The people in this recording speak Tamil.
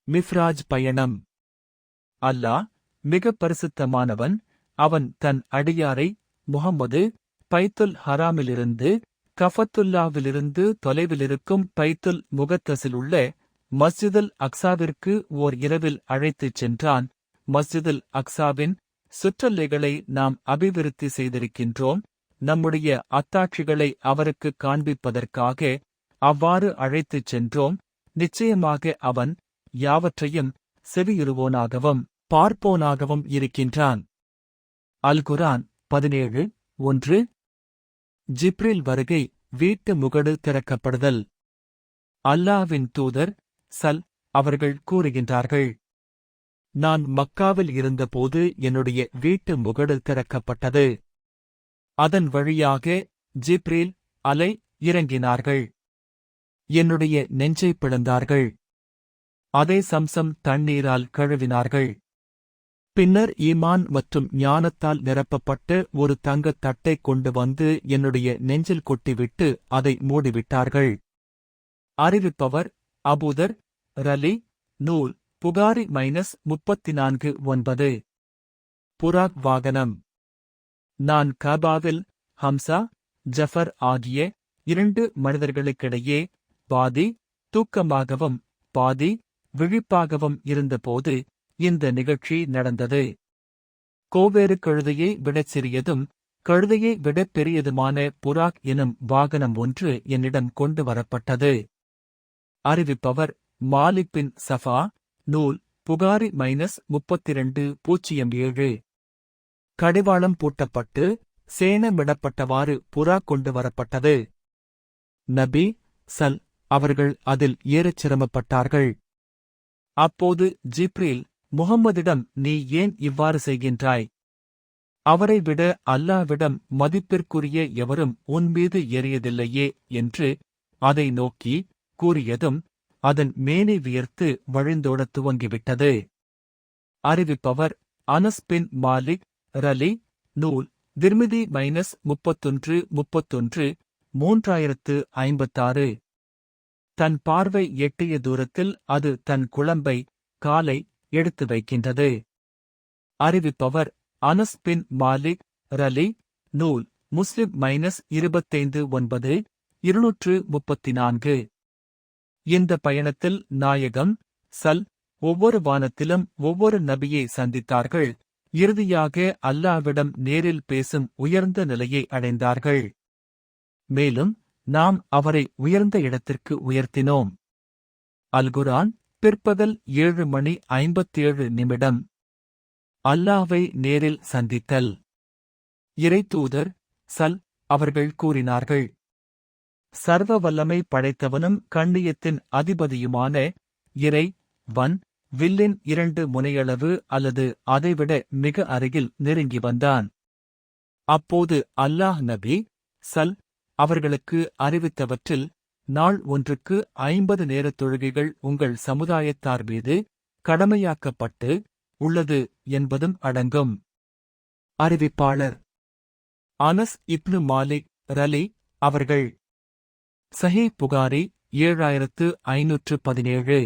மிஃப்ராஜ் பயணம். அல்லாஹ் மிகப் பரிசுத்தமானவன். அவன் தன் அடியாரை முஹம்மது பைத்துல் ஹராமிலிருந்து கஃபத்துல்லாவிலிருந்து தொலைவிலிருக்கும் பைத்துல் முகத்தஸிலுள்ள மஸ்ஜிதுல் அக்ஸாவிற்கு ஓர் இரவில் அழைத்துச் சென்றான். மஸ்ஜிதுல் அக்ஸாவின் சுற்றல்லைகளை நாம் அபிவிருத்தி செய்திருக்கின்றோம். நம்முடைய அத்தாட்சிகளை அவருக்கு காண்பிப்பதற்காக அவ்வாறு அழைத்துச் சென்றோம். நிச்சயமாக அவன் யாவற்றையும் செவியுறுவோனாகவும் பார்ப்போனாகவும் இருக்கின்றான். அல் குர்ஆன் 17:1. ஜிப்ரில் வருகை, வீட்டு முகடு திறக்கப்படுதல். அல்லாஹ்வின் தூதர் அவர்கள் கூறுகின்றார்கள், நான் மக்காவில் இருந்தபோது என்னுடைய வீட்டு முகடு திறக்கப்பட்டது. அதன் வழியாக ஜிப்ரீல் இறங்கினார்கள். என்னுடைய நெஞ்சை பிளந்தார்கள். அதை சம்சம் தண்ணீரால் கழுவினார்கள். பின்னர் ஈமான் மற்றும் ஞானத்தால் நிரப்பப்பட்ட ஒரு தங்கத் தட்டைக் கொண்டு வந்து என்னுடைய நெஞ்சில் கொட்டிவிட்டு அதை மூடிவிட்டார்கள். அறிவிப்பவர் அபூதர் ரலி. நூல் புகாரி -34-9. புராக் வாகனம். நான் கபாவில் ஹம்சா, ஜஃபர் ஆகிய 2 மனிதர்களுக்கிடையே பாதி தூக்கமாகவும் பாதி விழிப்பாகவும் இருந்தபோது இந்த நிகழ்ச்சி நடந்தது. கோவேறு கழுதையை விடச் சிறியதும் கழுதையை விடப் பெரியதுமான புராக் எனும் வாகனம் ஒன்று என்னிடம் கொண்டு வரப்பட்டது. அறிவிப்பவர் மாலிக் பின் சஃபா. நூல் புகாரி -32-07. கடிவாளம் பூட்டப்பட்டு சேணமிடப்பட்டவாறு புராக் கொண்டு வரப்பட்டது. நபி அவர்கள் அதில் ஏறச் சிரமப்பட்டார்கள். அப்போது ஜிப்ரீல் முஹம்மதிடம், நீ ஏன் இவ்வாறு செய்கின்றாய்? அவரை விட அல்லாஹ்விடம் மதிப்பிற்குரிய எவரும் உன்மீது ஏறியதில்லையே என்று அதை நோக்கி கூறியதும் அதன் மேனி வியர்த்து வழிந்தோடத் துவங்கிவிட்டது. அறிவிப்பவர் அனஸ் பின் மாலிக் ரலி. நூல் திர்மிதி -31-31, 3056. தன் பார்வை எட்டிய தூரத்தில் அது தன் குளம்பை காலை எடுத்து வைக்கின்றது. அறிவிப்பவர் அனஸ் பின் மாலிக் ரலி. நூல் முஸ்லிம் -25-9, 234. இந்த பயணத்தில் நாயகம் ஒவ்வொரு வானத்திலும் ஒவ்வொரு நபியை சந்தித்தார்கள். இறுதியாக அல்லாஹ்விடம் நேரில் பேசும் உயர்ந்த நிலையை அடைந்தார்கள். மேலும் நாம் அவரை உயர்ந்த இடத்திற்கு உயர்த்தினோம். அல் குர்ஆன் பிற்பகல் 7:57. அல்லாஹ்வை நேரில் சந்தித்தல். இறைத்தூதர் அவர்கள் கூறினார்கள், சர்வ வல்லமை படைத்தவனும் கண்ணியத்தின் அதிபதியுமான இறைவன் வில்லின் 2 முனையளவு அல்லது அதைவிட மிக அருகில் நெருங்கி வந்தான். அப்போது அல்லாஹ் நபி அவர்களுக்கு அறிவித்தவற்றில் நாள் ஒன்றுக்கு 50 நேரத் தொழுகைகள் உங்கள் சமுதாயத்தார் மீது கடமையாக்கப்பட்டு உள்ளது என்பதும் அடங்கும். அறிவிப்பாளர் அனஸ் இப்னு மாலிக் ரலி அவர்கள். சஹீஹ் புகாரி 7517.